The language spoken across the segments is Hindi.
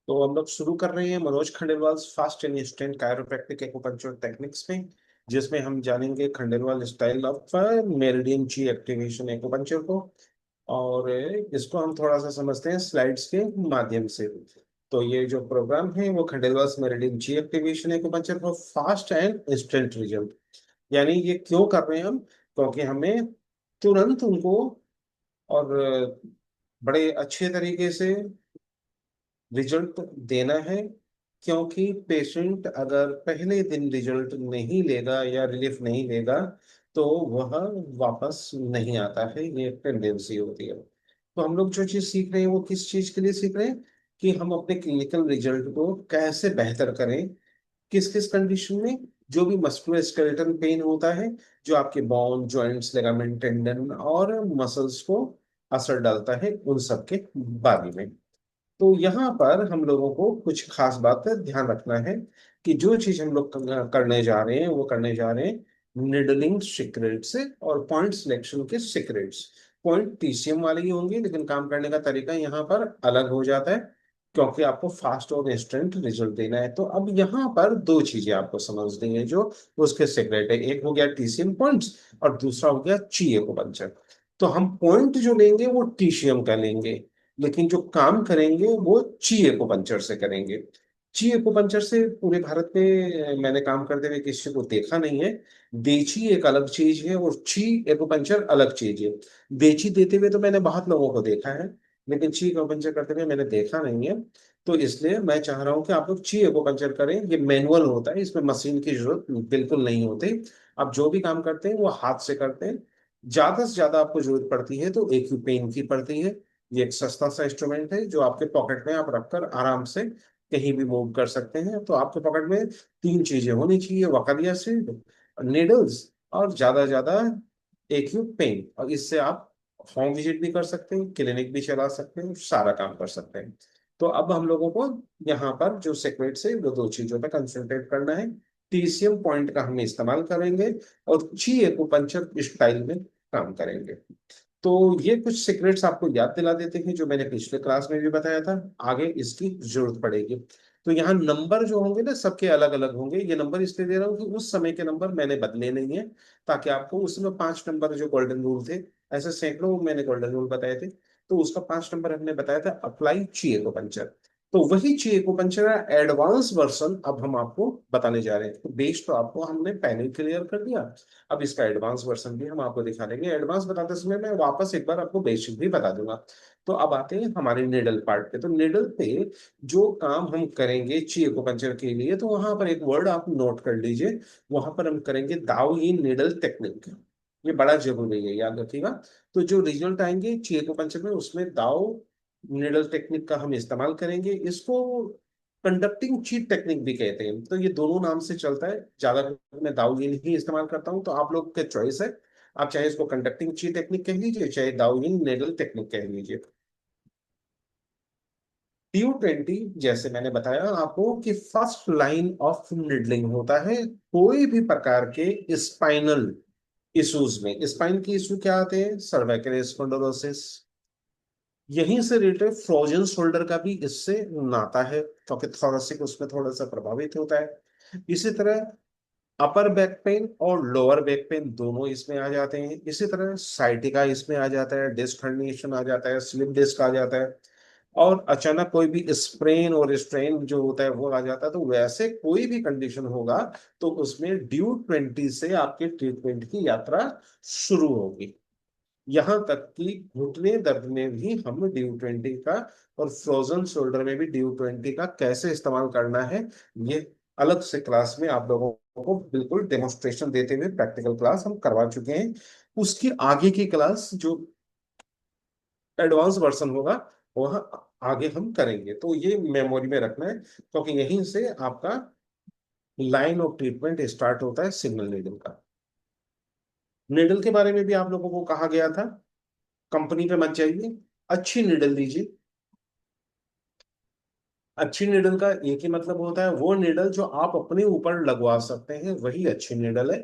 तो हम लोग शुरू कर रहे हैं Manoj Khandelwal fast and instant chiropractic acupuncture techniques में, जिसमें हम जानेंगे खंडेलवाल स्टाइल ऑफ मेरिडियन ची एक्टिवेशन एक्यूपंक्चर को। और इसको हम थोड़ा सा समझते हैं स्लाइड्स के माध्यम से। तो ये जो प्रोग्राम है वो खंडेलवाल मेरिडियन ची activation acupuncture for fast and instant result. यानी ये क्यों कर रहे हैं हम? क्योंकि हमें तुरंत उनको और बड़े अच्छे तरीके से रिजल्ट देना है। क्योंकि पेशेंट अगर पहले दिन रिजल्ट नहीं लेगा या रिलीफ नहीं लेगा तो वह वापस नहीं आता है, ये टेंडेंसी होती है। तो हम लोग जो चीज सीख रहे हैं वो किस चीज के लिए सीख रहे हैं कि हम अपने क्लिनिकल रिजल्ट को कैसे बेहतर करें। किस किस कंडीशन में? जो भी मस्कुलर स्केलेटल पेन होता है, जो आपके बोन जॉइंट्स लिगामेंट टेंडन और मसल्स को असर डालता है, उन सब के बारे में। तो यहाँ पर हम लोगों को कुछ खास बात का ध्यान रखना है कि जो चीज हम लोग करने जा रहे हैं वो करने जा रहे हैं निडलिंग सीक्रेट से और पॉइंट सिलेक्शन के सीक्रेट्स। पॉइंट टीसीएम वाले ही होंगे, लेकिन काम करने का तरीका यहाँ पर अलग हो जाता है, क्योंकि आपको फास्ट और इंस्टेंट रिजल्ट देना है। तो अब यहाँ पर दो चीजें आपको समझनी है जो उसके सीक्रेट है। एक हो गया टीसीएम पॉइंट्स और दूसरा हो गया ची एक्यूपंक्चर। तो हम पॉइंट जो लेंगे वो टीसीएम का लेंगे, लेकिन जो काम करेंगे वो ची एक्यूपंक्चर से करेंगे। ची एक्यूपंक्चर से पूरे भारत में मैंने काम करते हुए किसी को देखा नहीं है। देची एक अलग चीज है और ची एक्यूपंक्चर अलग चीज है। देची देते हुए तो मैंने बहुत लोगों को देखा है, लेकिन ची एक्यूपंक्चर करते हुए मैंने देखा नहीं है। तो इसलिए मैं चाह रहा हूँ कि आप लोग ची एक्यूपंक्चर करें। ये मैनुअल होता है, इसमें मशीन की जरूरत बिल्कुल नहीं होती। आप जो भी काम करते हैं वो हाथ से करते हैं। ज्यादा से ज्यादा आपको जरूरत पड़ती है तो एक्यूपेन की पड़ती है। ये एक सस्ता सा इंस्ट्रूमेंट है जो आपके पॉकेट में आप रखकर आराम से कहीं भी मूव कर सकते हैं। तो आपके पॉकेट में तीन चीजें होनी चाहिए: वकालिया सीड, निडल्स और ज्यादा ज्यादा एक ही पेन। और इससे आप होम विजिट भी कर सकते हैं, क्लिनिक भी चला सकते हैं, सारा काम कर सकते हैं। तो अब हम लोगों को यहाँ पर जो सेक्रेट्स है वो दो चीजों पे कंसंट्रेट करना है। टीसीएम पॉइंट का हम इस्तेमाल करेंगे और ची एक्यूपंक्चर स्टाइल में काम करेंगे। तो ये कुछ सीक्रेट्स आपको याद दिला देते हैं जो मैंने पिछले क्लास में भी बताया था। आगे इसकी जरूरत पड़ेगी। तो यहाँ नंबर जो होंगे ना सबके अलग अलग होंगे। ये नंबर इसलिए दे रहा हूँ कि उस समय के नंबर मैंने बदले नहीं है, ताकि आपको उसमें 5 नंबर जो गोल्डन रूल थे, ऐसे सैकड़ों मैंने गोल्डन रूल बताए थे, तो उसका 5 नंबर हमने बताया था अप्लाई ची एक्यूपंक्चर। तो वही ची एक्यूपंक्चर का एडवांस वर्सन अब हम आपको बताने जा रहे हैं। तो बेस तो आपको हमने पहले ही क्लियर कर दिया, अब इसका एडवांस वर्जन भी हम आपको दिखा देंगे। एडवांस बताते समय मैं वापस एक बार आपको बेसिक भी बता दूंगा। तो अब आते हैं हमारे निडल पार्ट पे। तो निडल पे जो काम हम करेंगे ची एक्यूपंक्चर के लिए, तो वहां पर एक वर्ड आप नोट कर लीजिए। वहां पर हम करेंगे दाव इन निडल टेक्निक। ये बड़ा जरूरी है, याद रखिएगा। तो जो रिजल्ट आएंगे ची एक्यूपंक्चर में उसमें दाव निडल टेक्निक का हम इस्तेमाल करेंगे। इसको कंडक्टिंग चीट टेक्निक भी कहते हैं। तो ये दोनों नाम से चलता है, ज्यादा मैं दाउयिन ही इस्तेमाल करता हूँ, तो आप लोग के चॉइस है। आप चाहे इसको कंडक्टिंग चीट टेक्निक कह लीजिए, चाहे दाउयिन नेडल टेक्निक कह लीजिए। DU20 जैसे मैंने बताया आपको कि फर्स्ट लाइन ऑफ निडलिंग होता है कोई भी प्रकार के स्पाइनल इश्यूज में। स्पाइन की इशू क्या आते हैं? Cervical spondylosis. यहीं से रिलेटेड फ्रोजन शोल्डर का भी इससे नाता है, क्योंकि थोरेसिक उसमें थोड़ा सा प्रभावित होता है। इसी तरह अपर बैक पेन और लोअर बैक पेन दोनों इसमें आ जाते हैं। इसी तरह साइटिका इसमें आ जाता है, डिस्क हर्निएशन आ जाता है, स्लिप डिस्क आ जाता है, और अचानक कोई भी स्प्रेन और स्ट्रेन जो होता है वो आ जाता है। तो वैसे कोई भी कंडीशन होगा तो उसमें DU20 से आपके ट्रीटमेंट की यात्रा शुरू होगी। यहाँ तक कि घुटने दर्द में भी हम DU20 का और फ्रोजन शोल्डर में भी DU20 का कैसे इस्तेमाल करना है, ये अलग से क्लास में आप लोगों को बिल्कुल डेमोन्स्ट्रेशन देते हुए प्रैक्टिकल क्लास हम करवा चुके हैं। उसकी आगे की क्लास जो एडवांस वर्जन होगा वह आगे हम करेंगे। तो ये मेमोरी में रखना है, क्योंकि यहीं से आपका लाइन ऑफ ट्रीटमेंट स्टार्ट होता है सिग्नल नीडल का। निडल के बारे में भी आप लोगों को कहा गया था, कंपनी पे मत जाइए, अच्छी निडल लीजिए। अच्छी निडल का एक ही मतलब होता है, वो निडल जो आप अपने ऊपर लगवा सकते हैं वही अच्छी निडल है।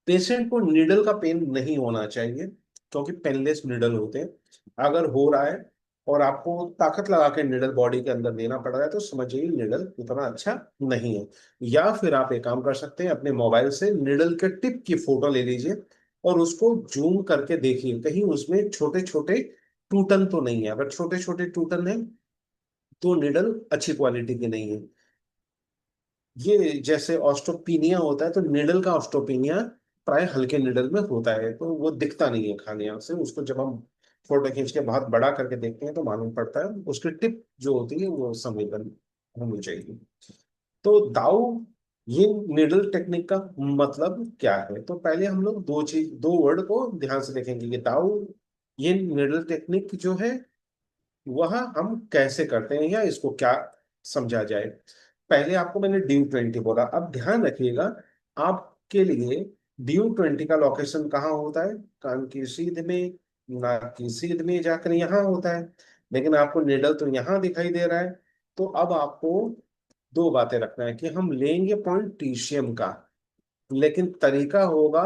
पेशेंट को निडल का पेन नहीं होना चाहिए, क्योंकि पेनलेस निडल होते हैं। अगर हो रहा है और आपको ताकत लगा के निडल बॉडी के अंदर देना पड़ रहा है, तो समझिए निडल उतना अच्छा नहीं है। या फिर आप एक काम कर सकते हैं, अपने मोबाइल से निडल के टिप की फोटो ले लीजिए और उसको जूम करके देखिए कहीं उसमें छोटे छोटे टूटन तो नहीं है। अगर छोटे छोटे टूटन है तो निडल अच्छी क्वालिटी की नहीं है। ये जैसे ऑस्टोपीनिया होता है, तो निडल का ऑस्टोपीनिया प्राय हल्के निडल में होता है, तो वो दिखता नहीं है खाने यहाँ से। उसको जब हम फोटो खींच के बहुत बड़ा करके देखते हैं तो मालूम पड़ता है। उसकी टिप जो होती है वो संवेदन होनी चाहिए। तो दाऊ ये निडल टेक्निक का मतलब क्या है, तो पहले हम लोग दो वर्ड को ध्यान से देखेंगे कि दाऊ ये निडल टेक्निक जो है वह हम कैसे करते हैं या इसको क्या समझा जाए। पहले आपको मैंने ड्यू 20 बोला, अब ध्यान रखिएगा आपके लिए ड्यू 20 का लोकेशन कहाँ होता है, कान की सीध में, नाक की सीध में जाकर यहाँ होता है। लेकिन आपको निडल तो यहाँ दिखाई दे रहा है। तो अब आपको दो बातें रखना है कि हम लेंगे पॉइंट टीशियम का, लेकिन तरीका होगा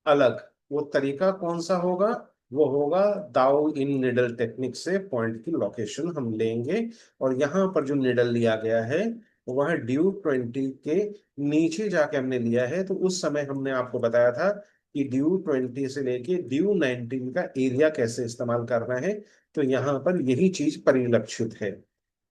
अलग। वो तरीका कौन सा होगा, वो होगा दाउ इन निडल टेक्निक से पॉइंट की लोकेशन हम लेंगे। और यहाँ पर जो निडल लिया गया है वह ड्यू 20 के नीचे जाके हमने लिया है। तो उस समय हमने आपको बताया था कि ड्यू 20 से लेके ड्यू 19 का एरिया कैसे इस्तेमाल करना है। तो यहाँ पर यही चीज परिलक्षित है।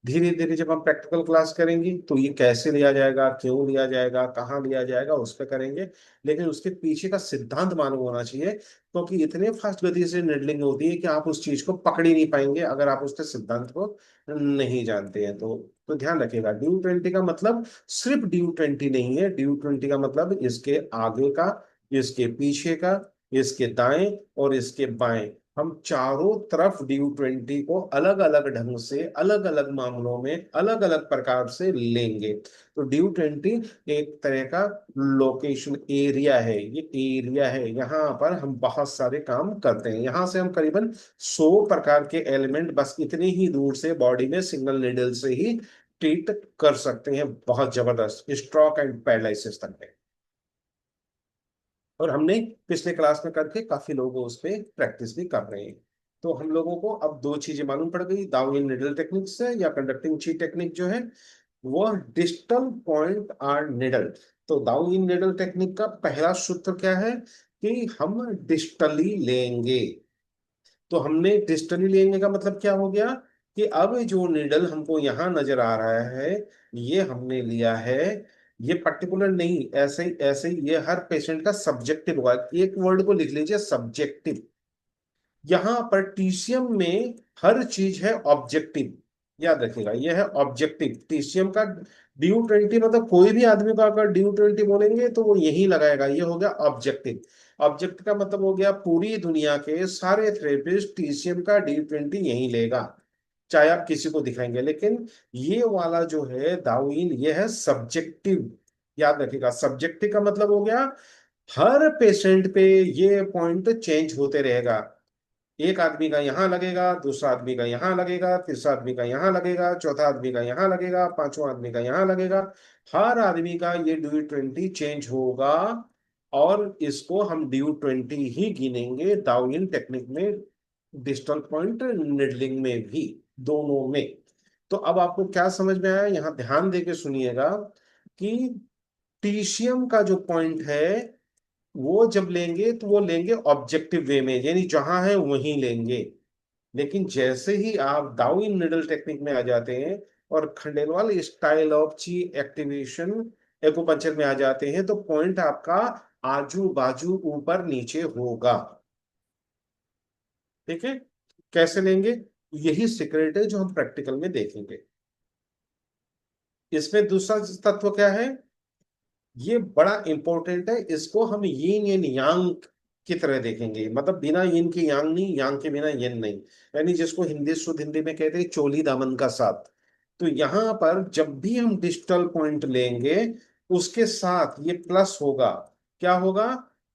धीरे धीरे जब हम प्रैक्टिकल क्लास करेंगे तो ये कैसे लिया जाएगा, क्यों लिया जाएगा, कहाँ लिया जाएगा, उस पर करेंगे। लेकिन उसके पीछे का सिद्धांत मालूम होना चाहिए, क्योंकि इतने फास्ट गति से निडलिंग होती है कि आप उस चीज को पकड़ ही नहीं पाएंगे अगर आप उसके सिद्धांत को नहीं जानते हैं। तो ध्यान रखिएगा ड्यू 20 का मतलब सिर्फ ड्यू 20 नहीं है। ड्यू 20 का मतलब इसके आगे का, इसके पीछे का, इसके दाएं और इसके बाएं, हम चारों तरफ ड्यू 20 को अलग अलग ढंग से अलग अलग मामलों में अलग अलग प्रकार से लेंगे। तो ड्यू 20 एक तरह का लोकेशन एरिया है, ये एरिया है। यहाँ पर हम बहुत सारे काम करते हैं। यहाँ से हम करीबन 100 प्रकार के एलिमेंट बस इतने ही दूर से बॉडी में सिंगल निडल से ही ट्रीट कर सकते हैं, बहुत जबरदस्त स्ट्रोक एंड पैरालिसिस तक में। और हमने पिछले क्लास में करके काफी लोग उस पे प्रैक्टिस भी कर रहे हैं। तो हम लोगों को अब दो चीजें मालूम पड़ गई, दाविन निडल टेक्निक से या कंडक्टिंग ची टेक्निक जो है वो डिस्टल पॉइंट आर निडल। तो दाविन निडल टेक्निक का पहला सूत्र क्या है कि हम डिस्टली लेंगे। तो हमने डिस्टली लेने का मतलब क्या हो गया कि अब जो निडल हमको यहाँ नजर आ रहा है ये हमने लिया है। ये पर्टिकुलर नहीं, ऐसे ही ये हर पेशेंट का सब्जेक्टिव होगा। एक वर्ड को लिख लीजिए, सब्जेक्टिव। यहाँ पर टीसीएम में हर चीज है ऑब्जेक्टिव। याद रखिएगा ये है ऑब्जेक्टिव टीसीएम का। ड्यू 20 मतलब कोई भी आदमी का अगर ड्यू 20 बोलेंगे तो वो यही लगाएगा, ये हो गया ऑब्जेक्टिव। ऑब्जेक्ट का मतलब हो गया पूरी दुनिया के सारे थेरेपिस्ट टीसीएम का ड्यू 20 यही लेगा, चाहे आप किसी को दिखाएंगे। लेकिन ये वाला जो है दावीन ये है सब्जेक्टिव। याद रखिएगा सब्जेक्टिव का मतलब हो गया हर पेशेंट पे ये पॉइंट चेंज होते रहेगा। एक आदमी का यहाँ लगेगा, दूसरा आदमी का यहाँ लगेगा, तीसरा आदमी का यहाँ लगेगा, चौथा आदमी का यहाँ लगेगा, पांचवा आदमी का यहाँ लगेगा। हर आदमी का ये ड्यू 20 चेंज होगा। और इसको हम ड्यू 20 ही गिनेंगे दाउइन टेक्निक में, डिजिटल पॉइंट निडलिंग में भी, दोनों में। तो अब आपको क्या समझ में आया, यहाँ ध्यान देके सुनिएगा कि टीशियम का जो पॉइंट है वो जब लेंगे तो वो लेंगे ऑब्जेक्टिव वे में, यानी जहां है वहीं लेंगे। लेकिन जैसे ही आप डाउन निडल टेक्निक में आ जाते हैं और खंडेलवाल स्टाइल ऑफ ची एक्टिवेशन एक्यूपंक्चर में आ जाते हैं, तो पॉइंट आपका आजू बाजू ऊपर नीचे होगा। ठीक है, कैसे लेंगे, यही सीक्रेट है जो हम प्रैक्टिकल में देखेंगे। इसमें दूसरा तत्व क्या है, ये बड़ा इंपॉर्टेंट है, इसको हम यिन यान यांग की तरह देखेंगे। मतलब बिना यिन के यांग नहीं, यांग के बिना यिन नहीं। यानी जिसको हिंदी शुद्ध हिंदी में कहते हैं चोली दामन का साथ। तो यहाँ पर जब भी हम डिजिटल पॉइंट लेंगे उसके साथ ये प्लस होगा। क्या होगा,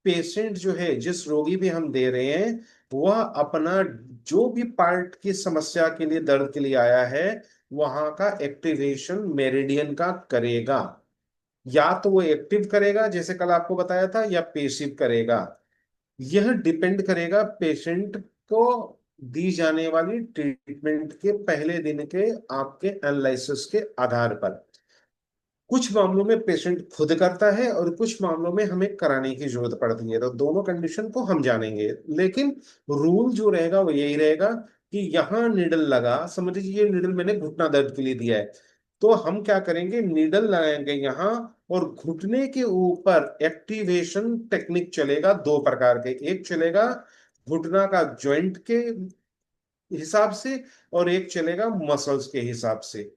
पेशेंट जो है जिस रोगी भी हम दे रहे हैं वह अपना जो भी पार्ट की समस्या के लिए दर्द के लिए आया है वहां का एक्टिवेशन मेरिडियन का करेगा। या तो वो एक्टिव करेगा जैसे कल आपको बताया था, या पेसिव करेगा। यह डिपेंड करेगा पेशेंट को दी जाने वाली ट्रीटमेंट के पहले दिन के आपके एनालिसिस के आधार पर। कुछ मामलों में पेशेंट खुद करता है और कुछ मामलों में हमें कराने की जरूरत पड़ती है, तो दोनों कंडीशन को हम जानेंगे। लेकिन रूल जो रहेगा वो यही रहेगा कि यहाँ निडल लगा, समझ लीजिए ये निडल मैंने घुटना दर्द के लिए दिया है, तो हम क्या करेंगे, निडल लगाएंगे यहाँ, और घुटने के ऊपर एक्टिवेशन टेक्निक चलेगा दो प्रकार के। एक चलेगा घुटना का जॉइंट के हिसाब से, और एक चलेगा मसल्स के हिसाब से।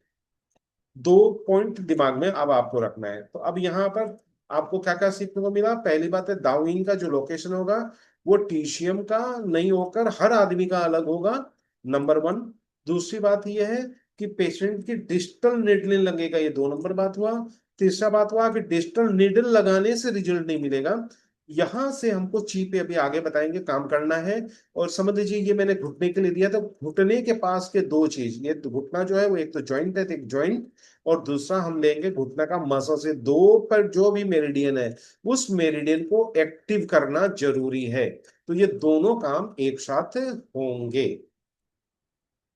दो पॉइंट दिमाग में अब आपको रखना है। तो अब यहाँ पर आपको क्या क्या सीखने को मिला। पहली बात है, दाउइन का जो लोकेशन होगा वो टीशियम का नहीं होकर हर आदमी का अलग होगा, नंबर वन। दूसरी बात यह है कि पेशेंट की डिजिटल निडल लगेगा, ये दो नंबर बात हुआ। तीसरा बात हुआ कि डिजिटल निडल लगाने से रिजल्ट नहीं मिलेगा। यहां से हमको ची पे अभी आगे बताएंगे काम करना है। और समझ लीजिए ये मैंने घुटने के लिए दिया, तो घुटने के पास के दो चीज, ये तो घुटना जो है वो एक तो जॉइंट है, तो एक जॉइंट, और दूसरा हम लेंगे घुटना का मसल से दो पर जो भी मेरिडियन है उस मेरिडियन को एक्टिव करना जरूरी है। तो ये दोनों काम एक साथ होंगे।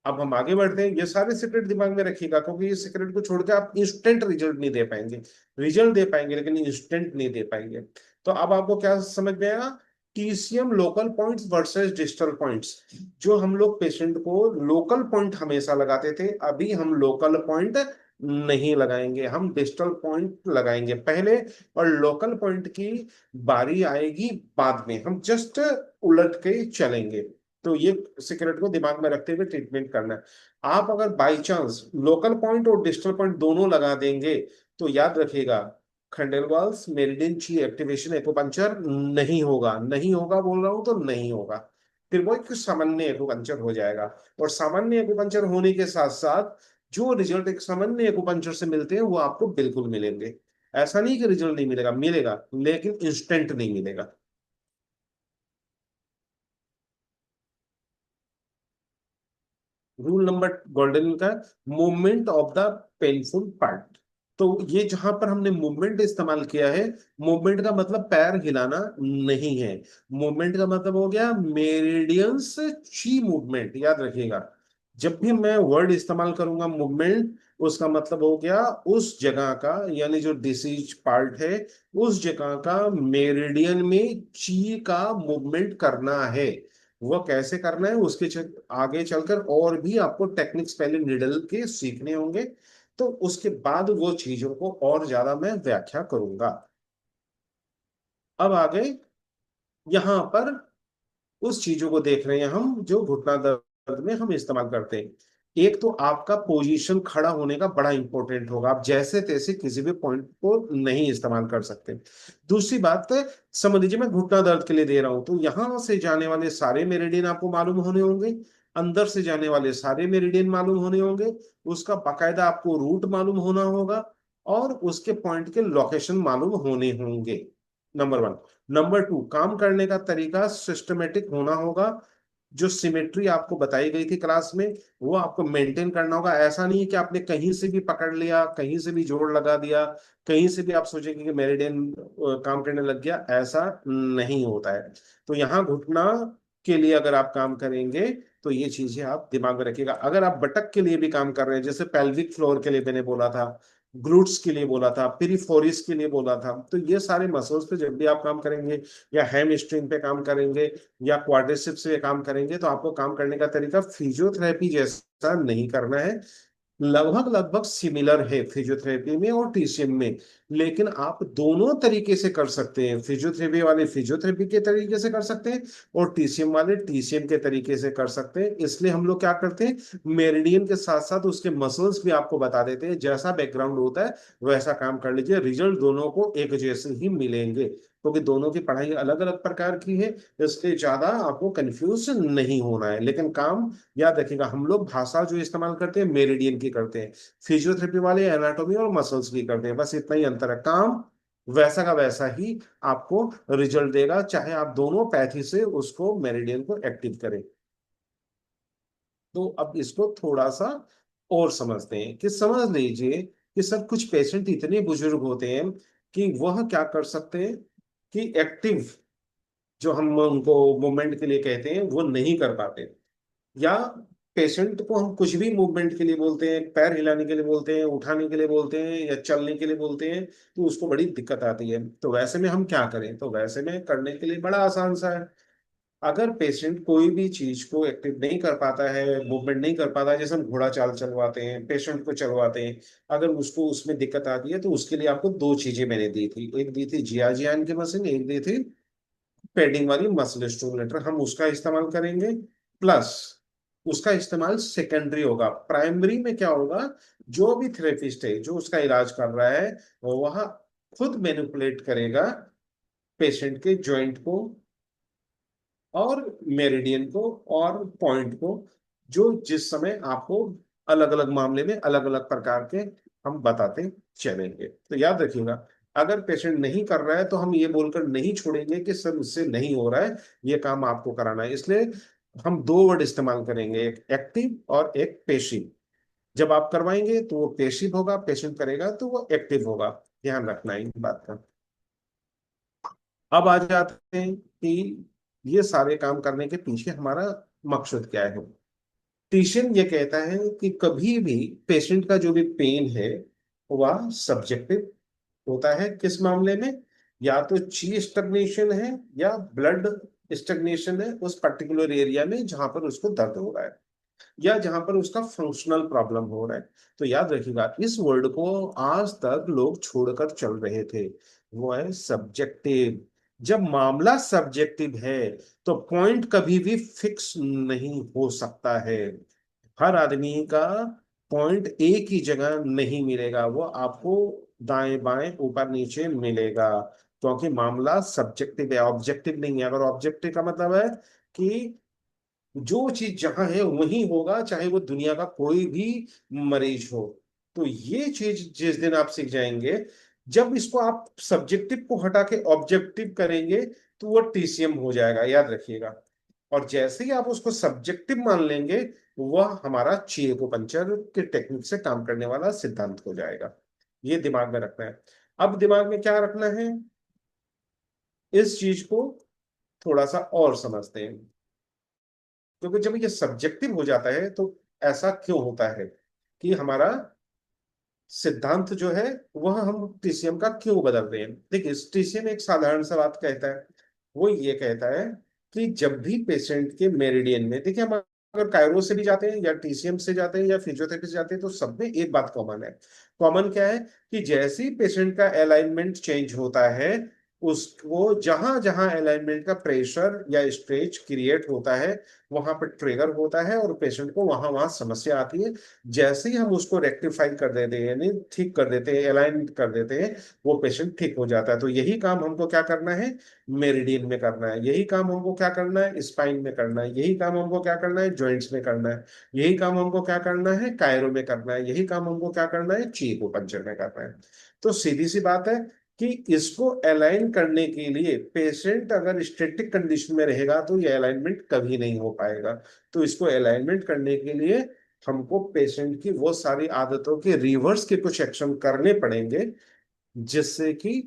अब हम आगे बढ़ते हैं, ये सारे सीक्रेट दिमाग में रखिएगा, क्योंकि ये सीक्रेट को छोड़ के आप इंस्टेंट रिजल्ट नहीं दे पाएंगे। रिजल्ट दे पाएंगे लेकिन इंस्टेंट नहीं दे पाएंगे। तो अब आपको क्या समझ में आएगा, TCM local points versus digital points. जो हम लोग पेशेंट को लोकल पॉइंट हमेशा लगाते थे, अभी हम लोकल पॉइंट नहीं लगाएंगे, हम डिजिटल पॉइंट लगाएंगे पहले, और लोकल पॉइंट की बारी आएगी बाद में, हम जस्ट उलट के चलेंगे। तो ये सीक्रेट को दिमाग में रखते हुए ट्रीटमेंट करना है। आप अगर बाई चांस लोकल पॉइंट और डिजिटल पॉइंट दोनों लगा देंगे तो याद रखिएगा, खंडेलवाल्स मेरिडियन ची एक्टिवेशन एक्यूपंक्चर नहीं होगा। नहीं होगा बोल रहा हूं तो नहीं होगा, फिर वो एक सामान्य एक्यूपंक्चर हो जाएगा। और सामान्य एक्यूपंक्चर होने के साथ साथ जो रिजल्ट एक सामान्य एक्यूपंक्चर से मिलते हैं वो आपको बिल्कुल मिलेंगे। ऐसा नहीं कि रिजल्ट नहीं मिलेगा, मिलेगा लेकिन इंस्टेंट नहीं मिलेगा। रूल नंबर गोल्डन का, movement of the painful part. तो ये जहां पर हमने मूवमेंट इस्तेमाल किया है, मूवमेंट का मतलब पैर हिलाना नहीं है। मूवमेंट का मतलब हो गया मेरिडियंस ची मूवमेंट, याद रखिएगा। जब भी मैं वर्ड इस्तेमाल करूंगा मूवमेंट, उसका मतलब हो गया उस जगह का, यानी जो डिसीज पार्ट है उस जगह का मेरिडियन में ची का मूवमेंट करना है। वह कैसे करना है उसके आगे चलकर और भी आपको टेक्निक्स पहले निडल के सीखने होंगे, तो उसके बाद वो चीजों को और ज्यादा मैं व्याख्या करूंगा। अब आगे यहां पर उस चीजों को देख रहे हैं हम जो घुटना दर्द में हम इस्तेमाल करते हैं। एक तो आपका पोजीशन खड़ा होने का बड़ा इंपॉर्टेंट होगा, आप जैसे तैसे किसी भी पॉइंट को नहीं इस्तेमाल कर सकते। दूसरी बात है, समझ लीजिए मैं घुटना दर्द के लिए दे रहा हूं, तो यहां से जाने वाले सारे मेरिडियन आपको मालूम होने होंगे, अंदर से जाने वाले सारे मेरिडियन मालूम होने होंगे, उसका बाकायदा आपको रूट मालूम होना होगा, और उसके पॉइंट के लोकेशन मालूम होने होंगे, नंबर वन। नंबर टू, काम करने का तरीका सिस्टमेटिक होना होगा। जो सिमेट्री आपको बताई गई थी क्लास में वो आपको मेंटेन करना होगा। ऐसा नहीं है कि आपने कहीं से भी पकड़ लिया, कहीं से भी जोड़ लगा दिया, कहीं से भी आप सोचेंगे कि मेरिडियन काम करने लग गया, ऐसा नहीं होता है। तो यहाँ घुटना के लिए अगर आप काम करेंगे तो ये चीजें आप दिमाग में रखिएगा। अगर आप बटक के लिए भी काम कर रहे हैं, जैसे पेल्विक फ्लोर के लिए मैंने बोला था, ग्लूट्स के लिए बोला था, पिरीफोरिस के लिए बोला था, तो ये सारे मसल्स पे जब भी आप काम करेंगे, या हैम स्ट्रिंग पे काम करेंगे, या क्वाड्रिसेप्स पे काम करेंगे, तो आपको काम करने का तरीका फिजियोथेरेपी जैसा नहीं करना है। लगभग लगभग सिमिलर है फिजियोथेरेपी में और टीसीएम में, लेकिन आप दोनों तरीके से कर सकते हैं। फिजियोथेरेपी वाले फिजियोथेरेपी के तरीके से कर सकते हैं और टीसीएम वाले टीसीएम के तरीके से कर सकते हैं। इसलिए हम लोग क्या करते हैं, मेरिडियन के साथ साथ उसके मसल्स भी आपको बता देते हैं, जैसा बैकग्राउंड होता है वैसा काम कर लीजिए, रिजल्ट दोनों को एक जैसे ही मिलेंगे, क्योंकि दोनों की पढ़ाई अलग अलग प्रकार की है। इसलिए ज्यादा आपको कंफ्यूज नहीं होना है, लेकिन काम याद रखिएगा, हम लोग भाषा जो इस्तेमाल करते हैं मेरिडियन की करते हैं, फिजियोथेरेपी वाले एनाटॉमी और मसल्स की करते हैं, बस इतना ही अंतर है। काम वैसा का वैसा ही आपको रिजल्ट देगा, चाहे आप दोनों पैथी से उसको मेरिडियन को एक्टिव करें। तो अब इसको थोड़ा सा और समझते हैं, कि समझ लीजिए कि सर कुछ पेशेंट इतने बुजुर्ग होते हैं कि वह क्या कर सकते हैं, कि एक्टिव जो हम उनको मूवमेंट के लिए कहते हैं वो नहीं कर पाते। या पेशेंट को हम कुछ भी मूवमेंट के लिए बोलते हैं, पैर हिलाने के लिए बोलते हैं, उठाने के लिए बोलते हैं या चलने के लिए बोलते हैं, तो उसको बड़ी दिक्कत आती है। तो वैसे में हम क्या करें? तो वैसे में करने के लिए बड़ा आसान सा है। अगर पेशेंट कोई भी चीज को एक्टिव नहीं कर पाता है, मूवमेंट नहीं कर पाता है, जैसे हम घोड़ा चाल चलवाते हैं, पेशेंट को चलवाते हैं, अगर उसको उसमें दिक्कत आती है, तो उसके लिए आपको दो चीजें मैंने दी थी। एक दी थी जियाजियान की मशीन, एक दी थी पैडिंग वाली मसल स्टिमुलेटर। हम उसका इस्तेमाल करेंगे, प्लस उसका इस्तेमाल सेकेंडरी होगा। प्राइमरी में क्या होगा? जो भी थेरेपिस्ट है जो उसका इलाज कर रहा है, वह खुद मैनिपुलेट करेगा पेशेंट के जॉइंट को और मेरिडियन को और पॉइंट को, जो जिस समय आपको अलग अलग मामले में अलग अलग प्रकार के हम बताते चलेंगे। तो याद रखिएगा, अगर पेशेंट नहीं कर रहा है तो हम ये बोलकर नहीं छोड़ेंगे कि सर उससे नहीं हो रहा है, ये काम आपको कराना है। इसलिए हम दो वर्ड इस्तेमाल करेंगे, एक एक्टिव और एक पेशिव। जब आप करवाएंगे तो वो पेशिव होगा, पेशेंट करेगा तो वो एक्टिव होगा। ध्यान रखना है इन बात का। अब आ जाते हैं कि ये सारे काम करने के पीछे हमारा मकसद क्या है। टिशियन ये कहता है कि कभी भी पेशेंट का जो भी पेन है वह सब्जेक्टिव होता है। किस मामले में? या तो ची स्टग्नेशन है या ब्लड स्टग्नेशन है उस पर्टिकुलर एरिया में जहां पर उसको दर्द हो रहा है, या जहां पर उसका फंक्शनल प्रॉब्लम हो रहा है। तो याद रखिएगा, इस वर्ड को आज तक लोग छोड़कर चल रहे थे। वो है सब्जेक्टिव। जब मामला सब्जेक्टिव है तो पॉइंट कभी भी फिक्स नहीं हो सकता है। हर आदमी का पॉइंट एक ही जगह नहीं मिलेगा, वो आपको दाएं बाएं ऊपर नीचे मिलेगा, क्योंकि मामला सब्जेक्टिव है, ऑब्जेक्टिव नहीं है। अगर ऑब्जेक्टिव का मतलब है कि जो चीज जहां है वहीं होगा, चाहे वो दुनिया का कोई भी मरीज हो। तो ये चीज जिस दिन आप सीख जाएंगे, जब इसको आप सब्जेक्टिव को हटा के ऑब्जेक्टिव करेंगे, तो वो टीसीएम हो जाएगा, याद रखिएगा। और जैसे ही आप उसको सब्जेक्टिव मान लेंगे, वह हमारा चेकोपंचर के टेक्निक से काम करने वाला सिद्धांत हो जाएगा। ये दिमाग में रखना है। अब दिमाग में क्या रखना है, इस चीज को थोड़ा सा और समझते हैं। क्योंकि जब ये सब्जेक्टिव हो जाता है तो ऐसा क्यों होता है कि हमारा सिद्धांत जो है वह हम टीसीएम का क्यों बदल रहे हैं? देखिए, टीसीएम एक साधारण सा बात कहता है। वो ये कहता है कि जब भी पेशेंट के मेरिडियन में, देखिए हम अगर कायरो से भी जाते हैं या टीसीएम से जाते हैं या फिजियोथेरेपी से जाते हैं, तो सब में एक बात कॉमन है। कॉमन क्या है? कि जैसे ही पेशेंट का अलाइनमेंट चेंज होता है, उसको जहां जहां अलाइनमेंट का प्रेशर या स्ट्रेच क्रिएट होता है, वहां पर ट्रिगर होता है और पेशेंट को वहां वहां समस्या आती है। जैसे ही हम उसको रेक्टिफाई कर देते हैं, यानी ठीक कर देते हैं, अलाइन कर देते हैं, वो पेशेंट ठीक हो जाता है। तो यही काम हमको क्या करना है? मेरिडियन में करना है। यही काम हमको क्या करना है? स्पाइन में करना है। यही काम हमको क्या करना है? जॉइंट्स में करना है। यही काम हमको क्या करना है? कायरो में करना है। यही काम हमको क्या करना है? चीको पंचर में करना है। तो सीधी सी बात है कि इसको अलाइन करने के लिए पेशेंट अगर स्टेटिक कंडीशन में रहेगा तो ये अलाइनमेंट कभी नहीं हो पाएगा। तो इसको अलाइनमेंट करने के लिए हमको पेशेंट की वो सारी आदतों के रिवर्स के कुछ एक्शन करने पड़ेंगे, जिससे कि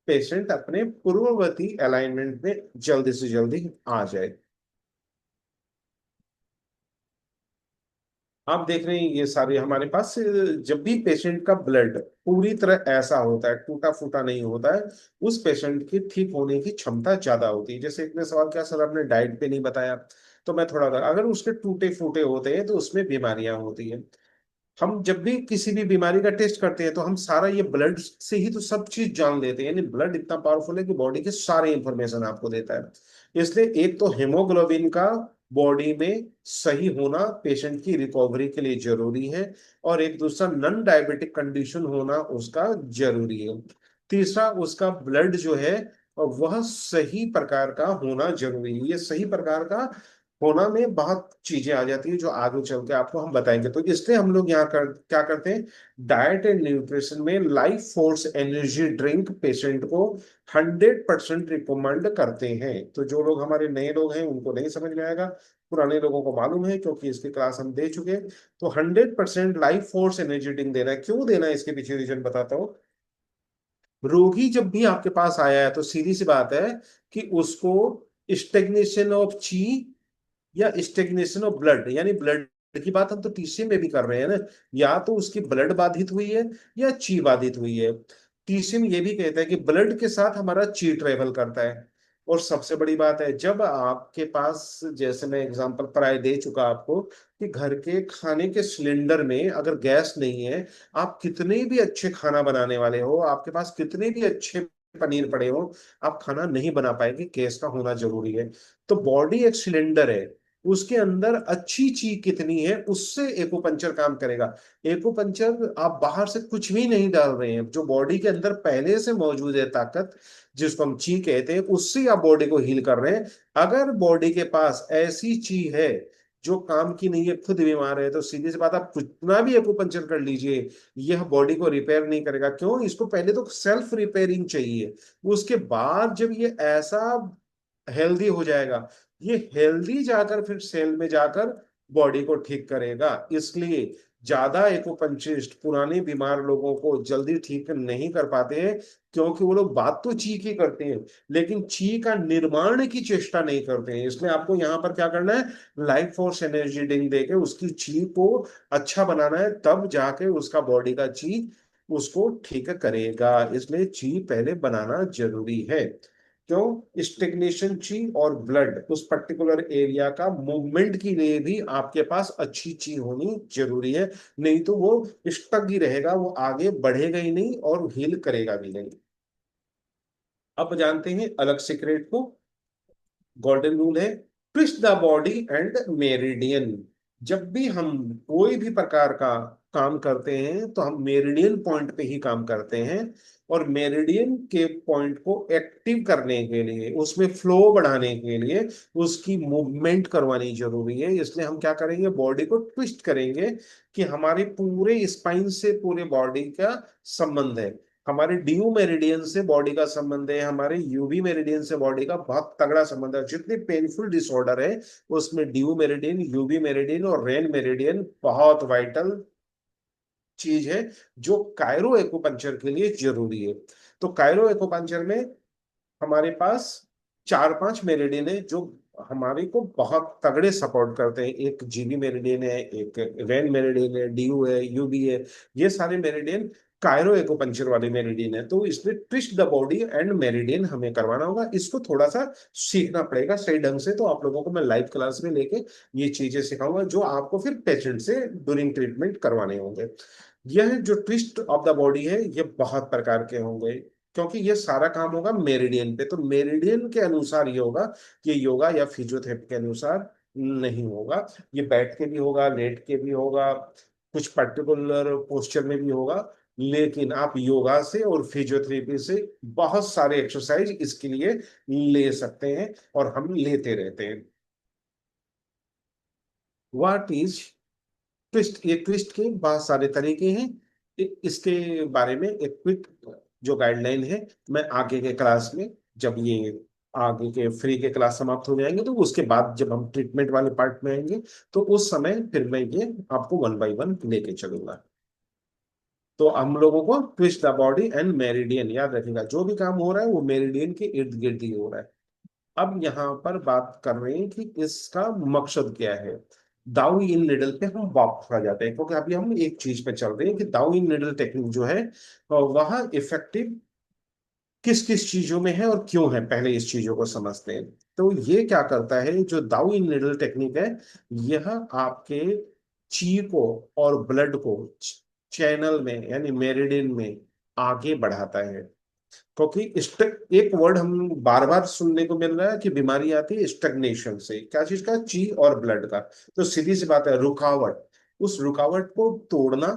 पेशेंट अपने पूर्ववर्ती अलाइनमेंट में जल्दी से जल्दी आ जाए। आप देख रहे हैं ये सारे हमारे पास, जब भी पेशेंट का ब्लड पूरी तरह ऐसा होता है, टूटा फूटा नहीं होता है, उस पेशेंट की ठीक होने की क्षमता ज्यादा होती है। जैसे एक ने सवाल किया, सर आपने डाइट पे नहीं बताया। तो मैं थोड़ा अगर उसके टूटे फूटे होते हैं तो उसमें बीमारियां होती है। हम जब भी किसी भी बीमारी का टेस्ट करते हैं तो हम सारा ये ब्लड से ही तो सब चीज जान लेते हैं। यानी ब्लड इतना पावरफुल है कि बॉडी के सारे इंफॉर्मेशन आपको देता है। इसलिए एक तो हेमोग्लोबिन का बॉडी में सही होना पेशेंट की रिकवरी के लिए जरूरी है, और एक दूसरा नॉन डायबिटिक कंडीशन होना उसका जरूरी है। तीसरा, उसका ब्लड जो है वह सही प्रकार का होना जरूरी है। ये सही प्रकार का होना में बहुत चीजें आ जाती है जो आगे चल के आपको हम बताएंगे। तो इसलिए हम लोग यहाँ क्या करते हैं, डाइट एंड न्यूट्रिशन में life force energy drink patient को 100% रिकमेंड करते हैं। तो जो लोग हमारे नए लोग हैं उनको नहीं समझ में आएगा, पुराने लोगों को मालूम है क्योंकि इसकी क्लास हम दे चुके हैं। तो 100% लाइफ फोर्स एनर्जी ड्रिंक देना है। क्यों देना है इसके पीछे रीजन बताता हूँ। रोगी जब भी आपके पास आया है तो सीधी सी बात है कि उसको स्टेग्नेशन ऑफ ची या स्टेग्नेशन ऑफ ब्लड, यानी ब्लड की बात हम तो टीसीएम में भी कर रहे हैं ना, या तो उसकी ब्लड बाधित हुई है या ची बाधित हुई है। टीसीएम ये भी कहता है कि ब्लड के साथ हमारा ची ट्रेवल करता है। और सबसे बड़ी बात है, जब आपके पास, जैसे मैं एग्जांपल प्राय दे चुका आपको, कि घर के खाने के सिलेंडर में अगर गैस नहीं है, आप कितने भी अच्छे खाना बनाने वाले हो, आपके पास कितने भी अच्छे पनीर पड़े हो, आप खाना नहीं बना पाएंगे, गैस का होना जरूरी है। तो बॉडी एक सिलेंडर है, उसके अंदर अच्छी चीज कितनी है उससे एक्यूपंक्चर काम करेगा। एक्यूपंक्चर आप बाहर से कुछ भी नहीं डाल रहे हैं, जो बॉडी के अंदर पहले से मौजूद है ताकत, जिसको हम ची कहते हैं, उससे आप बॉडी को हील कर रहे हैं। अगर बॉडी के पास ऐसी ची है जो काम की नहीं है, खुद बीमार है, तो सीधी सी बात, आप कितना भी एक्यूपंक्चर कर लीजिए, यह बॉडी को रिपेयर नहीं करेगा। क्यों? इसको पहले तो सेल्फ रिपेयरिंग चाहिए, उसके बाद जब ये ऐसा हेल्दी हो जाएगा, ये हेल्दी जाकर फिर सेल में जाकर बॉडी को ठीक करेगा। इसलिए ज्यादा एक्यूपंचिस्ट पुराने बीमार लोगों को जल्दी ठीक नहीं कर पाते हैं, क्योंकि वो लोग बात तो ची की करते हैं, लेकिन ची का निर्माण की चेष्टा नहीं करते हैं। इसलिए आपको यहाँ पर क्या करना है, लाइफ फोर्स एनर्जी ड्रिंक देके उसकी ची को अच्छा बनाना है, तब जाके उसका बॉडी का ची उसको ठीक करेगा। इसलिए ची पहले बनाना जरूरी है। क्यों? स्टेग्नेशन ची और ब्लड उस पर्टिकुलर एरिया का मूवमेंट के लिए भी आपके पास अच्छी ची होनी जरूरी है। नहीं तो वो स्टक ही रहेगा, वो आगे बढ़ेगा ही नहीं और हील करेगा भी नहीं। अब जानते हैं अलग सीक्रेट को। गोल्डन रूल है, twist the body and meridian. जब भी हम कोई भी प्रकार का काम करते हैं तो हम मेरिडियन पॉइंट पे ही काम करते हैं। और मेरिडियन के पॉइंट को एक्टिव करने के लिए, उसमें फ्लो बढ़ाने के लिए उसकी मूवमेंट करवानी जरूरी है। इसलिए हम क्या करेंगे, बॉडी को ट्विस्ट करेंगे, कि हमारे पूरे स्पाइन से पूरे बॉडी का संबंध है। हमारे ड्यू मेरिडियन से बॉडी का संबंध है, हमारे यूवी मेरिडियन से बॉडी का बहुत तगड़ा संबंध है। जितने पेनफुल डिसऑर्डर है उसमें ड्यू मेरिडियन, यूवी मेरिडियन और रेन मेरिडियन बहुत वाइटल चीज है, जो कायरो एक्यूपंक्चर के लिए जरूरी है। तो कायरो एक्यूपंक्चर में हमारे पास चार पांच मेरिडियन है जो हमारे को बहुत तगड़े सपोर्ट करते हैं। एक जीवी मेरिडियन है, एक रेन मेरिडियन है, डीयू है, यूबी है। ये सारे मेरिडियन कायरो एक्यूपंक्चर वाले मेरिडियन है। तो इसमें twist the body and meridian हमें करवाना होगा। इसको थोड़ा सा सीखना पड़ेगा सही ढंग से। तो आप लोगों को मैं लाइव क्लास में लेके ये चीजें सिखाऊंगा, जो आपको फिर पेशेंट से ड्यूरिंग ट्रीटमेंट करवाने होंगे। यह जो ट्विस्ट ऑफ द बॉडी है, ये बहुत प्रकार के होंगे, क्योंकि ये सारा काम होगा मेरिडियन पे। तो मेरिडियन के अनुसार ये होगा, ये योगा या फिजियोथेरेपी के अनुसार नहीं होगा। ये बैठ के भी होगा, लेट के भी होगा, कुछ पर्टिकुलर पोस्चर में भी होगा। लेकिन आप योगा से और फिजियोथेरेपी से बहुत सारे एक्सरसाइज इसके लिए ले सकते हैं, और हम लेते रहते हैं। What is twist? ये ट्विस्ट के बहुत सारे तरीके हैं। इसके बारे में एक क्विक जो गाइडलाइन है, मैं आगे के क्लास में, जब ये आगे के फ्री के क्लास समाप्त हो जाएंगे, तो उसके बाद जब हम ट्रीटमेंट वाले पार्ट में आएंगे, तो उस समय फिर मैं ये आपको वन बाय वन लेके चलूंगा। तो हम लोगों को twist the body and meridian याद रखिएगा, जो भी काम हो रहा है वो मेरिडियन के इर्द गिर्द ही हो रहा है। अब यहाँ पर बात कर रहे हैं कि इसका मकसद क्या है। दाऊ इन निडल पे हम वापस आ जाते हैं, क्योंकि अभी हम एक चीज पे चल रहे हैं कि दाऊ इन निडल टेक्निक जो है वह इफेक्टिव किस किस चीजों में है और क्यों है, पहले इस चीजों को समझते हैं। तो ये क्या करता है, जो दाऊ इन निडल टेक्निक है, यह आपके ची को और ब्लड को चैनल में यानी मेरिडियन में आगे बढ़ाता है। क्योंकि एक वर्ड हम बार बार सुनने को मिल रहा है कि बीमारी आती है स्टग्नेशन से, क्या चीज का, ची और ब्लड का। तो सीधी सी बात है, रुकावट, उस रुकावट को तोड़ना,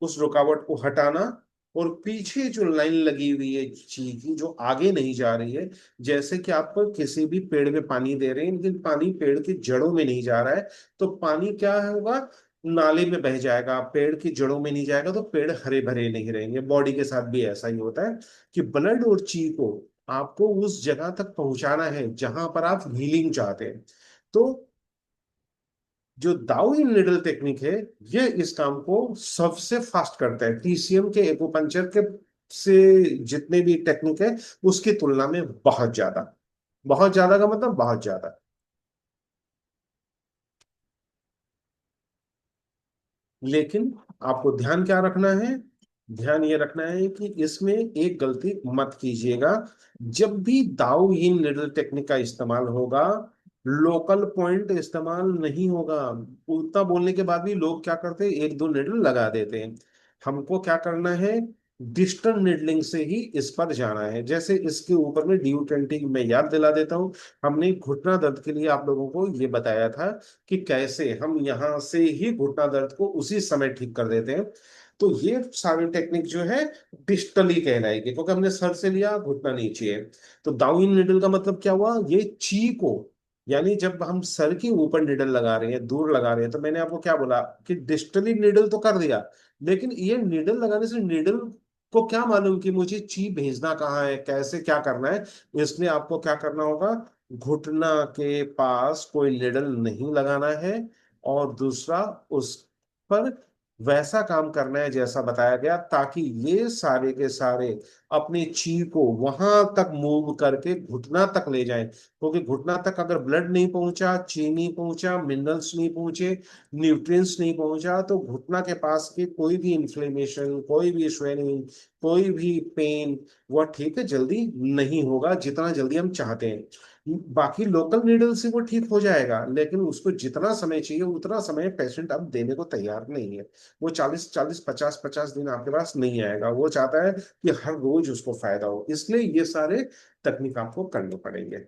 उस रुकावट को हटाना, और पीछे जो लाइन लगी हुई है ची की, जो आगे नहीं जा रही है। जैसे कि आप किसी भी पेड़ में पानी दे रहे हैं, लेकिन पानी पेड़ की जड़ों में नहीं जा रहा है, तो पानी क्या होगा, नाले में बह जाएगा, पेड़ की जड़ों में नहीं जाएगा, तो पेड़ हरे भरे नहीं रहेंगे। बॉडी के साथ भी ऐसा ही होता है, कि ब्लड और ची को आपको उस जगह तक पहुंचाना है जहां पर आप हीलिंग चाहते हैं। तो जो दाउइन निडल टेक्निक है, ये इस काम को सबसे फास्ट करता है टीसीएम के एक्यूपंक्चर के से। जितने भी टेक्निक है उसकी तुलना में बहुत ज्यादा, बहुत ज्यादा का मतलब बहुत ज्यादा। लेकिन आपको ध्यान क्या रखना है, ध्यान ये रखना है कि इसमें एक गलती मत कीजिएगा। जब भी दाउ इन निडल टेक्निक का इस्तेमाल होगा, लोकल पॉइंट इस्तेमाल नहीं होगा। उतना बोलने के बाद भी लोग क्या करते हैं, एक दो निडल लगा देते हैं। हमको क्या करना है, डिस्टेंस निडलिंग से ही इस पर जाना है। जैसे इसके ऊपर में DU20 मैं याद दिला देता हूँ। हमने घुटना दर्द के लिए आप लोगों को ये बताया था कि कैसे हम यहाँ से ही घुटना दर्द को उसी समय ठीक कर देते हैं। तो ये सारी टेक्निक जो है डिस्टली कहलाएगी, क्योंकि हमने सर से लिया, घुटना नीचे है। तो डाउन निडल का मतलब क्या हुआ, ये ची को, यानी जब हम सर के ऊपर निडल लगा रहे हैं, दूर लगा रहे हैं, तो मैंने आपको क्या बोला कि डिस्टली निडल तो कर दिया, लेकिन ये निडल लगाने से निडल को क्या मालूम कि मुझे ची भेजना कहाँ है, कैसे क्या करना है। इसलिए आपको क्या करना होगा, घुटना के पास कोई निडल नहीं लगाना है, और दूसरा उस पर वैसा काम करना है जैसा बताया गया, ताकि ये सारे के सारे अपनी ची को वहां तक मूव करके घुटना तक ले जाएं। क्योंकि घुटना तक अगर ब्लड नहीं पहुंचा, ची नहीं पहुंचा, मिनरल्स नहीं पहुंचे, न्यूट्रिएंट्स नहीं पहुंचा, तो घुटना के पास की कोई भी इंफ्लेमेशन, कोई भी स्वेलिंग, कोई भी पेन, वह ठीक है जल्दी नहीं होगा जितना जल्दी हम चाहते हैं। बाकी लोकल नीडल से वो ठीक हो जाएगा, लेकिन उसको जितना समय चाहिए उतना समय पेशेंट अब देने को तैयार नहीं है। वो 40 40 50 50 दिन आपके पास नहीं आएगा, वो चाहता है कि हर रोज उसको फायदा हो। इसलिए ये सारे तकनीक आपको करने पड़ेंगे।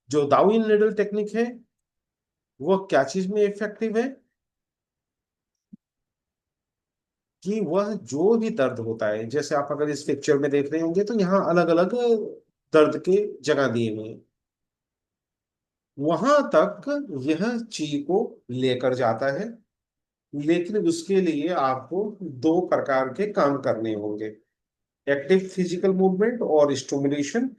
जो दाउइन निडल टेक्निक है, वो क्या चीज में इफेक्टिव है, कि वह जो भी दर्द होता है, जैसे आप अगर इस पिक्चर में देख रहे होंगे तो यहाँ अलग अलग दर्द के जगह दिए हुए हैं, वहां तक यह ची को लेकर जाता है। लेकिन उसके लिए आपको दो प्रकार के काम करने होंगे, एक्टिव फिजिकल मूवमेंट और स्टिमुलेशन।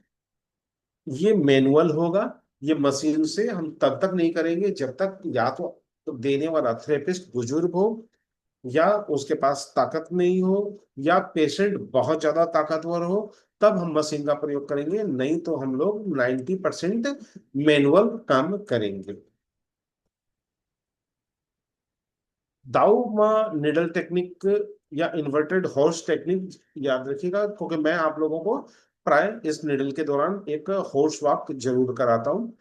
ये मैनुअल होगा, ये मशीन से हम तब तक नहीं करेंगे जब तक या तो देने वाला थेरेपिस्ट बुजुर्ग हो, या उसके पास ताकत नहीं हो, या पेशेंट बहुत ज्यादा ताकतवर हो। तब हम मशीन का प्रयोग करेंगे, नहीं तो हम लोग 90% मैनुअल काम करेंगे। दाउमा निडल टेक्निक या इन्वर्टेड हॉर्स टेक्निक याद रखिएगा, क्योंकि मैं आप लोगों को प्राय इस निडल के दौरान एक हॉर्स वॉक जरूर कराता हूँ।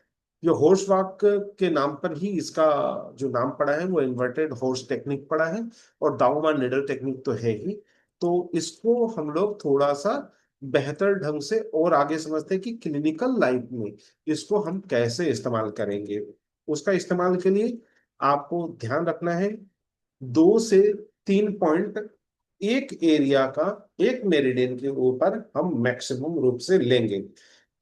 ये हॉर्स वॉक के नाम पर ही इसका जो नाम पड़ा है वो इन्वर्टेड हॉर्स टेक्निक पड़ा है, और दाउमा निडल टेक्निक तो है ही। तो इसको हम लोग थोड़ा सा बेहतर ढंग से और आगे समझते हैं कि क्लिनिकल लाइफ में इसको हम कैसे इस्तेमाल करेंगे। उसका इस्तेमाल के लिए आपको ध्यान रखना है, 2 से 3 पॉइंट एक एरिया का, एक मेरिडियन के ऊपर हम मैक्सिमम रूप से लेंगे।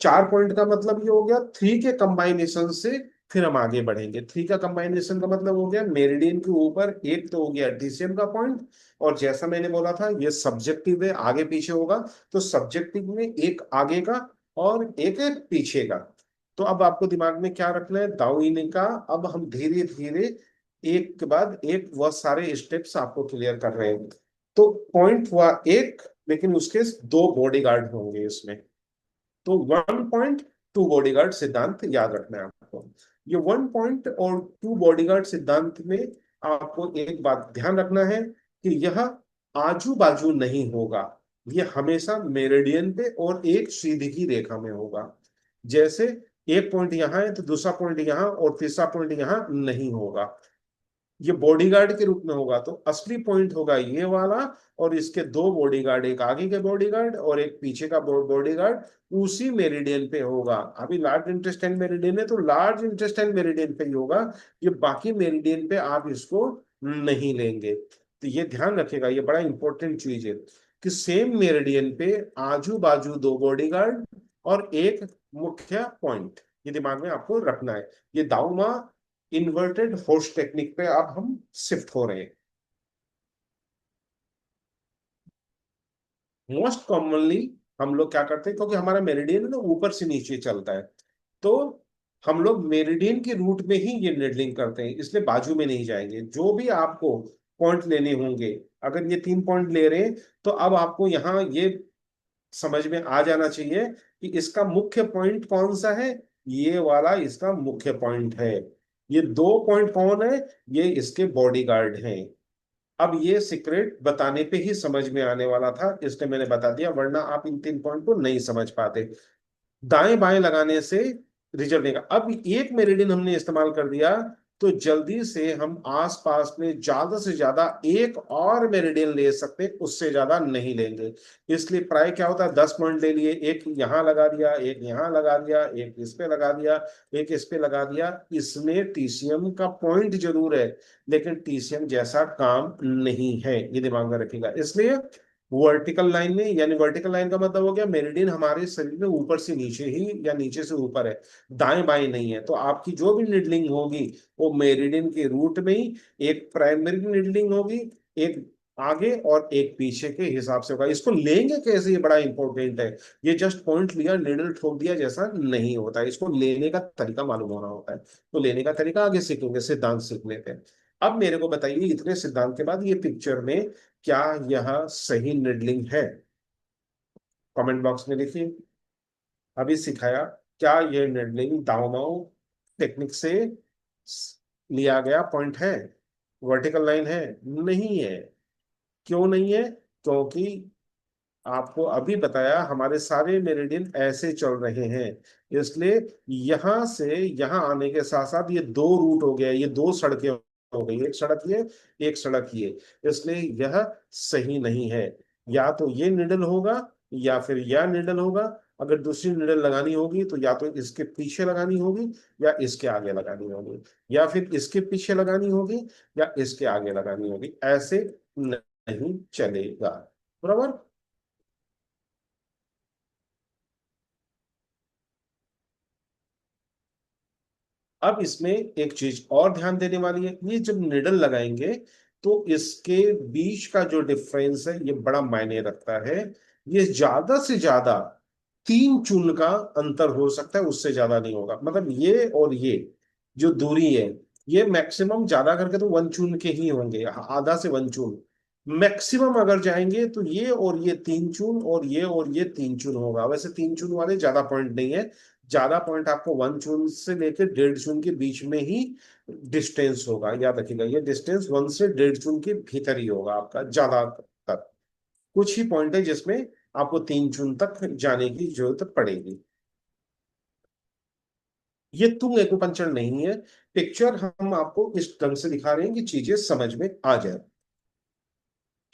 4 पॉइंट का मतलब ये हो गया थ्री के कंबाइनेशन से फिर हम आगे बढ़ेंगे। थ्री का कंबाइनेशन का मतलब हो गया मेरिडियन के ऊपर एक तो हो गया डीसीएम का पॉइंट, और जैसा मैंने बोला था ये सब्जेक्टिव है, आगे पीछे होगा। तो सब्जेक्टिव में एक आगे का और एक पीछे का। तो अब आपको दिमाग में क्या रखना है, दाउइने का अब हम धीरे धीरे एक के बाद एक वह सारे स्टेप्स आपको क्लियर कर रहे हैं। तो पॉइंट हुआ एक, लेकिन उसके दो बॉडीगार्ड होंगे इसमें। तो 1 पॉइंट 2 बॉडीगार्ड सिद्धांत याद रखना है आपको। ये 1 पॉइंट और 2 बॉडीगार्ड सिद्धांत में आपको एक बात ध्यान रखना है कि यह आजू बाजू नहीं होगा, यह हमेशा मेरिडियन पे और एक सीधी की रेखा में होगा। जैसे एक पॉइंट यहाँ है तो दूसरा पॉइंट यहाँ और तीसरा पॉइंट यहाँ नहीं होगा, ये बॉडीगार्ड के रूप में होगा। तो असली पॉइंट होगा ये वाला, और इसके दो बॉडीगार्ड, एक आगे के बॉडीगार्ड और एक पीछे का बॉडीगार्ड उसी मेरिडियन पे होगा। अभी लार्ज इंटेस्टाइन मेरिडियन है तो लार्ज इंटेस्टाइन मेरिडियन पे ही होगा, ये बाकी मेरिडियन पे आप इसको नहीं लेंगे। तो ये ध्यान रखेगा, ये बड़ा इंपॉर्टेंट चीज है कि सेम मेरिडियन पे आजू बाजू दो बॉडीगार्ड और एक मुख्य पॉइंट, ये दिमाग में आपको रखना है। ये दाउमा इन्वर्टेड हॉर्स टेक्निक पे अब हम शिफ्ट हो रहे हैं। मोस्ट कॉमनली हम लोग क्या करते हैं, क्योंकि हमारा मेरिडियन है ना ऊपर से नीचे चलता है, तो हम लोग मेरिडियन के रूट में ही ये निडलिंग करते हैं, इसलिए बाजू में नहीं जाएंगे। जो भी आपको पॉइंट लेने होंगे, अगर ये 3 पॉइंट ले रहे हैं, तो अब आपको यहाँ ये समझ में आ जाना चाहिए कि इसका मुख्य पॉइंट कौन सा है, ये वाला इसका मुख्य पॉइंट है। ये 2 पॉइंट कौन है? ये इसके बॉडीगार्ड हैं। अब ये सीक्रेट बताने पे ही समझ में आने वाला था, इसलिए मैंने बता दिया, वरना आप इन 3 पॉइंट को नहीं समझ पाते। दाएं बाएं लगाने से रिजल्ट देगा। अब एक मेरिडियन हमने इस्तेमाल कर दिया, तो जल्दी से हम आसपास में ज्यादा से ज्यादा एक और मेरिडियन ले सकते हैं, उससे ज्यादा नहीं लेंगे। इसलिए प्राय क्या होता है, 10 पॉइंट ले लिए, एक यहां लगा दिया, एक यहां लगा दिया, एक इस पे लगा दिया, एक इस पे लगा दिया। इसमें टीसीएम का पॉइंट जरूर है, लेकिन टीसीएम जैसा काम नहीं है, ये दिमाग में रखिएगा। इसलिए वर्टिकल लाइन में, यानी वर्टिकल लाइन का मतलब हो गया मेरिडियन हमारे शरीर में ऊपर से नीचे ही या नीचे से ऊपर है, दाएं बाएं नहीं है। तो आपकी जो भी निडलिंग होगी वो मेरिडियन के रूट में ही एक प्राइमरी निडलिंग होगी, एक आगे और एक पीछे के हिसाब से होगा। इसको लेंगे कैसे, ये बड़ा इंपॉर्टेंट है। ये जस्ट पॉइंट लिया, निडल ठोक दिया जैसा नहीं होता है, इसको लेने का तरीका मालूम होना होता है। तो लेने का तरीका आगे सीखेंगे, सिद्धांत सीख लेते हैं। अब मेरे को बताइए, इतने सिद्धांत के बाद ये पिक्चर में क्या यह सही निडलिंग है? कमेंट बॉक्स में लिखिए। अभी सिखाया, क्या यह निडलिंग दाव टेक्निक से लिया गया पॉइंट है, वर्टिकल लाइन है? नहीं है। क्यों नहीं है? क्योंकि आपको अभी बताया हमारे सारे मेरिडियन ऐसे चल रहे हैं, इसलिए यहां से यहां आने के साथ साथ ये दो रूट हो गया, ये दो सड़कें हो गई, एक सड़क ये, एक सड़क ये। इसलिए यह सही नहीं है। या तो ये निडल होगा, या फिर यह निडल होगा। अगर दूसरी निडल लगानी होगी तो या तो इसके पीछे लगानी होगी, या इसके आगे लगानी होगी, या फिर इसके पीछे लगानी होगी, या इसके आगे लगानी होगी। ऐसे नहीं चलेगा। बराबर। अब इसमें एक चीज और ध्यान देने वाली है, ये जब निडल लगाएंगे तो इसके बीच का जो डिफरेंस है ये बड़ा मायने रखता है। ये ज्यादा से ज्यादा 3 चून का अंतर हो सकता है, उससे ज्यादा नहीं होगा। मतलब ये और ये जो दूरी है, ये मैक्सिमम ज्यादा करके तो 1 चून के ही होंगे, आधा से 1 चून मैक्सिमम। अगर जाएंगे तो ये और ये 3 चून, और ये और ये 3 चून होगा। वैसे 3 चून वाले ज्यादा पॉइंट नहीं है, ज्यादा पॉइंट आपको 1 चून से लेकर 1.5 चून के बीच में ही डिस्टेंस होगा। याद रखिएगा, ये डिस्टेंस 1 से 1.5 चून के भीतर ही होगा आपका ज्यादा तक। कुछ ही पॉइंट है जिसमें आपको 3 चून तक जाने की जरूरत पड़ेगी। ये तुंग एक्यूपंक्चर नहीं है। पिक्चर हम आपको इस ढंग से दिखा रहे हैं कि चीजें समझ में आ जाए।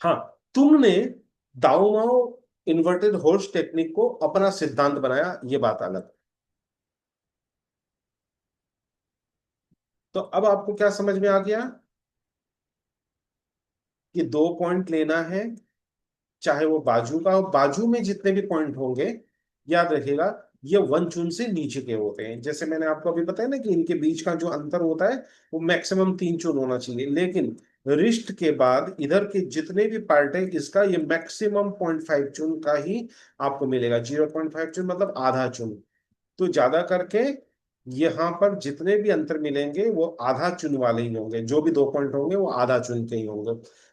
हाँ, तुमने दाओमाओ इन्वर्टेड हॉर्स टेक्निक को अपना सिद्धांत बनाया, ये बात अलग। तो अब आपको क्या समझ में आ गया कि 2 पॉइंट लेना है, चाहे वो बाजू का हो। बाजू में जितने भी पॉइंट होंगे, याद रखिएगा, ये 1 चून से नीचे के होते हैं। जैसे मैंने आपको अभी बताया ना कि इनके बीच का जो अंतर होता है वो मैक्सिमम 3 चून होना चाहिए, लेकिन रिस्ट के बाद इधर के जितने भी पार्ट है इसका ये मैक्सिमम 0.5 चून का ही आपको मिलेगा। 0.5 चून मतलब आधा चून। तो ज्यादा करके यहाँ पर जितने भी अंतर मिलेंगे वो आधा चुन वाले ही होंगे, जो भी 2 पॉइंट होंगे वो आधा चुन के ही होंगे।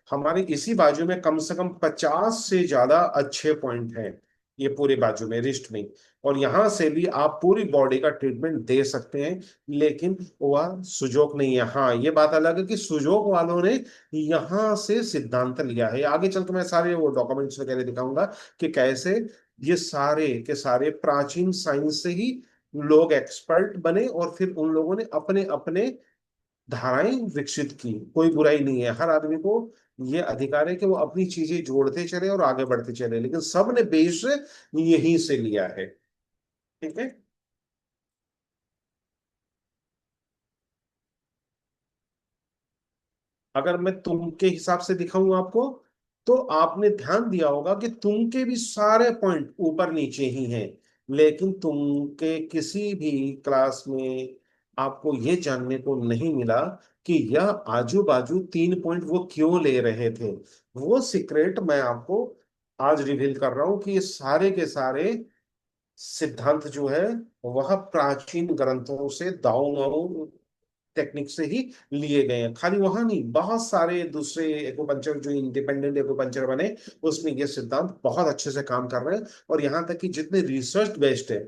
हमारे इसी बाजू में कम से कम 50 से ज्यादा अच्छे पॉइंट हैं, ये पूरे बाजू में, रिस्ट में। और यहां से भी आप पूरी बॉडी का ट्रीटमेंट दे सकते हैं, लेकिन वह सुजोक नहीं है। हाँ, ये बात अलग है कि सुजोक वालों ने यहां से सिद्धांत लिया है। आगे चल के मैं सारे वो डॉक्यूमेंट्स वगैरह दिखाऊंगा कि कैसे ये सारे के सारे प्राचीन साइंस से ही लोग एक्सपर्ट बने, और फिर उन लोगों ने अपने अपने धाराएं विकसित की। कोई बुराई नहीं है, हर आदमी को ये अधिकार है कि वो अपनी चीजें जोड़ते चले और आगे बढ़ते चले, लेकिन सब ने बेस यहीं से लिया है। ठीक है। अगर मैं तुम के हिसाब से दिखाऊं आपको, तो आपने ध्यान दिया होगा कि तुम के भी सारे पॉइंट ऊपर नीचे ही हैं, लेकिन तुम के किसी भी क्लास में आपको ये जानने को नहीं मिला कि यह आजू बाजू 3 पॉइंट वो क्यों ले रहे थे। वो सीक्रेट मैं आपको आज रिवील कर रहा हूं कि ये सारे के सारे सिद्धांत जो है वह प्राचीन ग्रंथों से दाऊ टेक्निक से ही लिए गए हैं। खाली वहां नहीं, बहुत सारे दूसरे एक्यूपंक्चर जो इंडिपेंडेंट एक्यूपंक्चर बने, उसमें ये सिद्धांत बहुत अच्छे से काम कर रहे हैं। और यहाँ तक कि जितने रिसर्च बेस्ड है,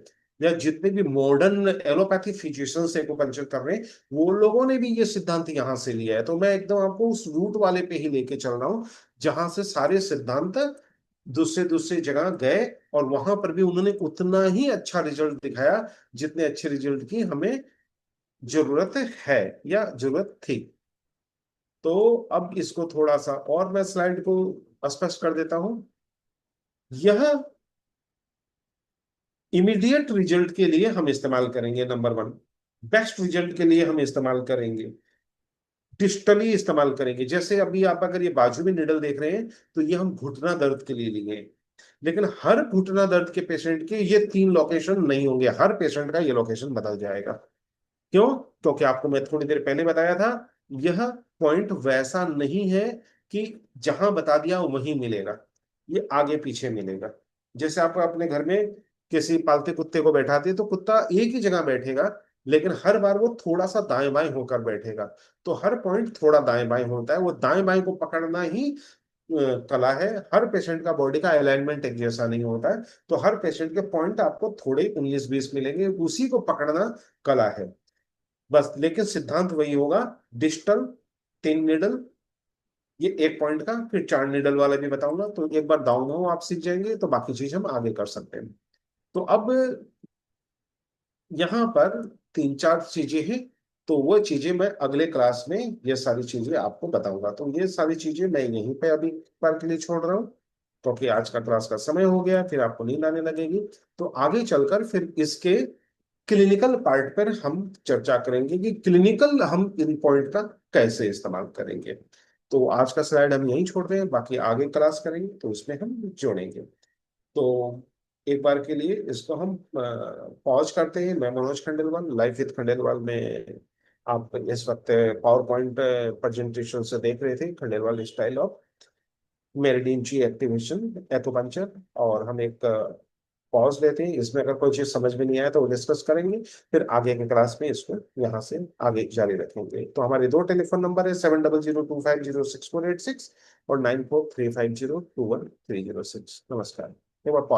या जितने भी मॉडर्न एलोपैथी फिजिशियंस एक्यूपंक्चर कर रहे हैं, वो लोगों ने भी ये सिद्धांत यहाँ से लिया है। तो मैं एकदम आपको उस रूट वाले पे ही लेके चल रहा हूँ जहां से सारे सिद्धांत दूसरे दूसरे जगह गए, और वहां पर भी उन्होंने उतना ही अच्छा रिजल्ट दिखाया जितने अच्छे रिजल्ट की हमें जरूरत है या जरूरत थी। तो अब इसको थोड़ा सा और मैं स्लाइड को स्पष्ट कर देता हूं। यह इमीडिएट रिजल्ट के लिए हम इस्तेमाल करेंगे, नंबर वन। बेस्ट रिजल्ट के लिए हम इस्तेमाल करेंगे, डिस्टली इस्तेमाल करेंगे। जैसे अभी आप अगर ये बाजू में निडल देख रहे हैं, तो ये हम घुटना दर्द के लिए लिए हैं। लेकिन हर घुटना दर्द के पेशेंट के ये 3 लोकेशन नहीं होंगे, हर पेशेंट का ये लोकेशन बदल जाएगा। क्यों? क्योंकि आपको मैं थोड़ी देर पहले बताया था, यह पॉइंट वैसा नहीं है कि जहां बता दिया वहीं मिलेगा, ये आगे पीछे मिलेगा। जैसे आप अपने घर में किसी पालते कुत्ते को बैठाते हैं, तो कुत्ता एक ही जगह बैठेगा, लेकिन हर बार वो थोड़ा सा दाएं बाएं होकर बैठेगा। तो हर पॉइंट थोड़ा दाएं बाएं होता है, वो दाएं बाएं को पकड़ना ही कला है। हर पेशेंट का बॉडी का अलाइनमेंट एक जैसा नहीं होता है, तो हर पेशेंट के पॉइंट आपको थोड़े 19-20 मिलेंगे, उसी को पकड़ना कला है बस। लेकिन सिद्धांत वही होगा, डिजिटल 3 निडल, ये एक पॉइंट का, फिर 4 निडल वाला भी बताऊंगा। तो एक बार डाउन हो आप सीख जाएंगे, तो बाकी चीज हम आगे कर सकते हैं। तो अब यहाँ पर 3-4 चीजें हैं, तो वो चीजें मैं अगले क्लास में ये सारी चीजें आपको बताऊंगा। तो ये सारी चीजें मैं यहीं पे अभी बार के लिए छोड़ रहा हूँ, क्योंकि आज का क्लास का समय हो गया, फिर आपको नींद आने लगेगी। तो आगे चलकर फिर इसके क्लिनिकल पार्ट पर हम चर्चा करेंगे कि क्लिनिकल हम इन पॉइंट का कैसे इस्तेमाल करेंगे। तो आज का स्लाइड हम यहीं छोड़ रहे हैं, बाकी आगे क्लास करेंगे तो उसमें हम जोड़ेंगे। तो एक बार के लिए इसको हम पॉज करते हैं। मैं मनोज खंडेलवाल, लाइफ विद खंडेलवाल में आप इस वक्त पावर पॉइंट प्रेजेंटेशन से देख रहे थे, खंडेलवाल स्टाइल ऑफ मेरिडियन जी एक्टिवेशन एक्यूपंक्चर। और हम एक पॉज लेते हैं, इसमें अगर कोई चीज समझ में नहीं आया तो वो डिस्कस करेंगे, फिर आगे के क्लास में इसको यहाँ से आगे जारी रखेंगे। तो हमारे 2 टेलीफोन नंबर है, 7002506486 और 9435021306। नमस्कार। एक बार